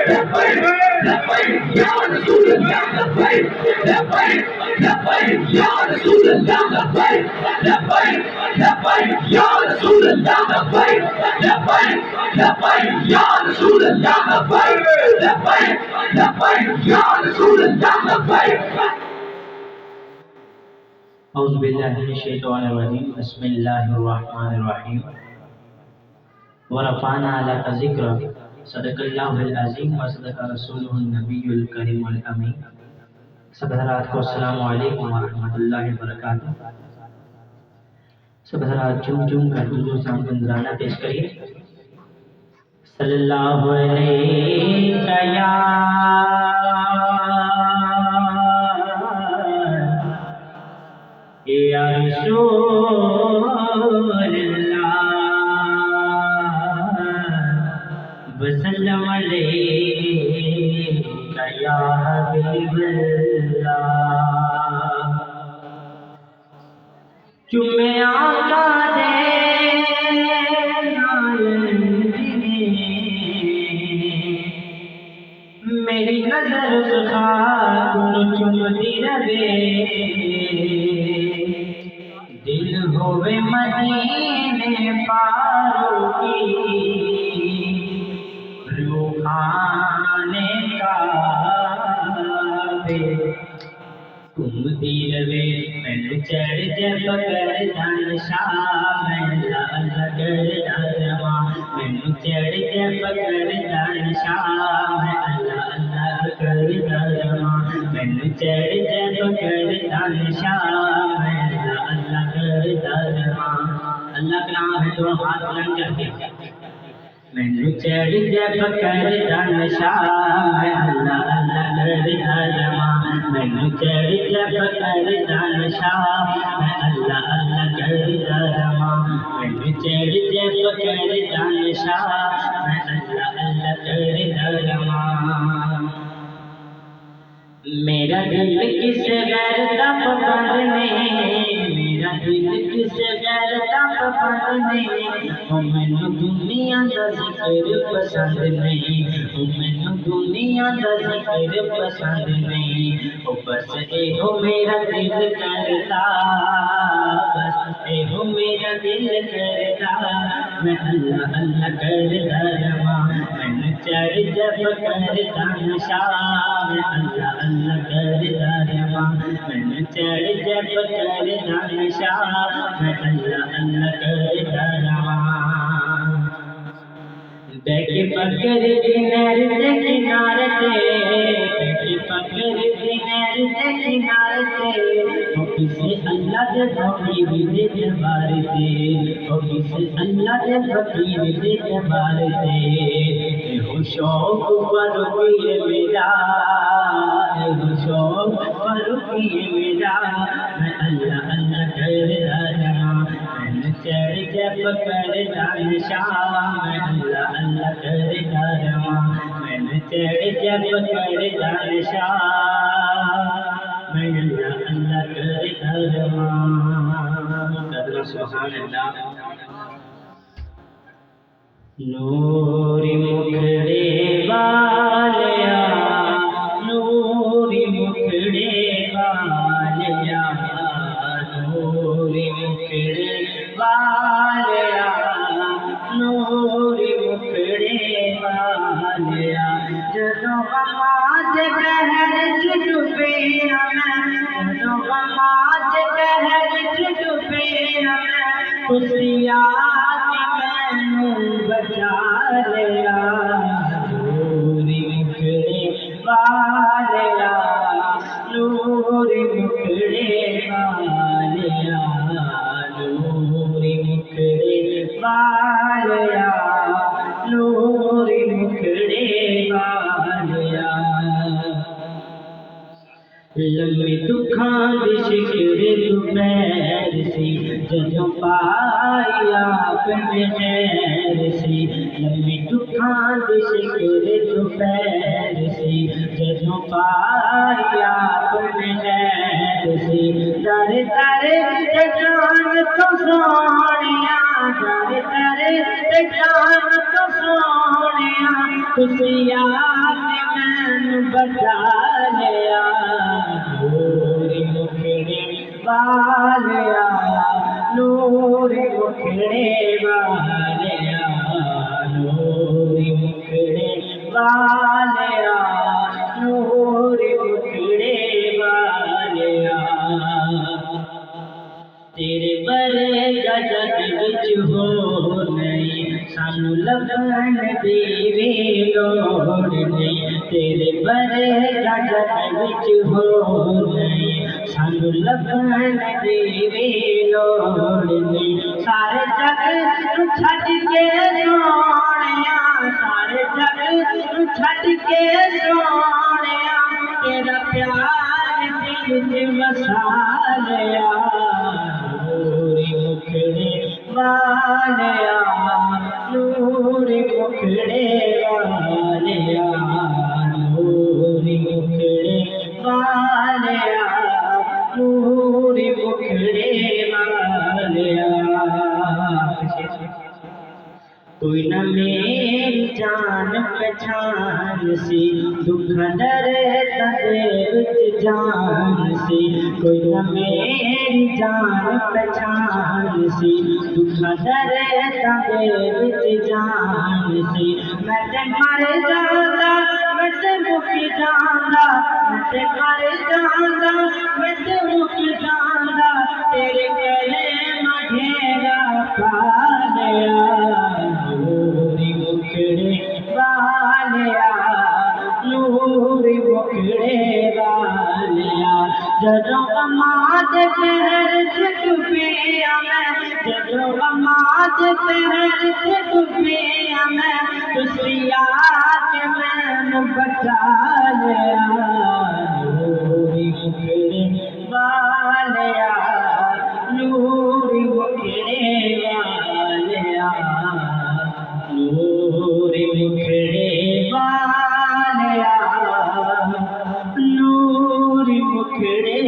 لبيك لبيك يا رسول الله لبيك لبيك لبيك يا رسول الله لبيك لبيك لبيك يا رسول الله لبيك لبيك لبيك يا رسول الله لبيك لبيك لبيك يا رسول الله لبيك أعوذ بالله من الشيطان الرجيم بسم الله الرحمن الرحيم ورفعنا لك ذكرك صدق الله العظيम وصدق رسوله النبي الكريم الأمين सब हज़रात को अस्सलामु अलैकुम व रहमतुल्लाहि व बरकातुहू। सब हज़रात झूम कर दुरूद साम नजराना पेश करिए। सल्लल्लाहु अलैहि या रसूलल्लाह वसल्लम अलैका या हबीबल्लाह। चुमे आका दे मेरी नजर खाकुन चुमती रहे दिल होवे मदीने पारों की रूहाने काबे घूमती रवे मैनू चढ़ जा पकड़ धन शाह मैला लगर डरवा मैनू चढ़ जा पकड़ धन शाह अल्लाह कर डरवा मैनू चढ़ जा पकड़ धन शाह अल्लाह कर डरवा। अल्लाह का नाम है तो हाथ बुलंद करके मैनू चढ़ जा पकड़ धन शाह अल्लाह कर डरवा मैनू चढ़ जा पकड़ धन शाह अल्लाह कर डरवा मैनू चढ़ जा पकड़ धन शाह अल्लाह कर डरवा। मेरा दिल किस गैर का पाबंद नहीं मेरा दिल किस गैर का पाबंद नहीं मैनू दुनिया का जिक्र पसंद नहीं मैनू दुनिया का जिक्र पसंद नहीं बस एहो मेरा दिल करता बस एहो मेरा दिल करता मैं अल्लाह कर डरवा मैनू चढ़ जा पकड़ धन शाह अल्लाह कर डरवा मैनू चढ़ जा पकड़ धन शाह अल्लाह कर डरवा। बैठे पकड़ नहर के किनारे बैठे पकड़ नहर के किनारे किसे अल्लाह के फकीर दे दरबार से किसे अल्लाह के फकीर दे दरबार से हो शौक फरूकी मेरा हो शौक फरूकी मेरा मैं अल्लाह कर डरवा मैनू चढ़ जा पकड़ धन शाह अल्लाह कर डरवा मैनू चढ़ जा पकड़ धन शाह मैं अल्लाह कर डरवा। सुभान अल्लाह। नूरी मुखड़े वालिया नूरी मुखड़े वालिया नूरी मुखड़े वालिया नूरी मुखड़े वालिया जदों नमाज पहर चुपे जदों नमाज पहर चुपे खुशियाँ मैनू बचा लिया नूरी मुखड़े वालिया नूरी मुखड़े वालिया नूरी मुखड़े वालिया नूरी मुखड़े वालिया। लम्बी दुखां दी शिकरे दुपहर सी जदों पाया अपने खैर सी लम्बी दुखां दी शिकरे दुपहर सी जदों पाया अपने खैर सी दर दर जान तो सोनिया दर दर जान तो सोनिया तुसी आके मैनू बचा लिया नूरी मुखड़े वालिया नूरी मुखड़े वालिया नूरी मुखड़े वालिया नूरी मुखड़े वालिया तेरे वर्गा जग विच हो नहीं सानू लभण दी वी लोड़ नहीं तेरे वर्गा जग विच हो नहीं सानू लभण दी वी लोड़ नहीं सारे जग नू छड्ड के सोहणिया सारे जग नू छड्ड के सोहणिया तेरा प्यार दिल च वसा लिया नूरी मुखड़े वालिया नूरी मुखड़े वालिया नूरी मुखड़े वालिया नूरी मुखड़े वालिया कोई न मेरी जान पहचान सी दुख दर्द दे विच जान सी कोई न मेरी जान पहचान सी दुख दर्द दे विच जान सी मैं ते मर जांदा मैं ते मुक जांदा मैं ते मर जांदा मैं ते मुक जांदा तेरे गले घेरा पा लिया नूरी मुखड़े वालिया नूरी मुखड़े वालिया जदों अमाद पहर च डुबिया मैं जदों अमाद पहर च डुबिया मैं तुसी आके मैनू बचा लिया नूरी मुखड़े वालिया नूरी मुखड़े वालिया नूरी मुखड़े वालिया नूरी मुखड़े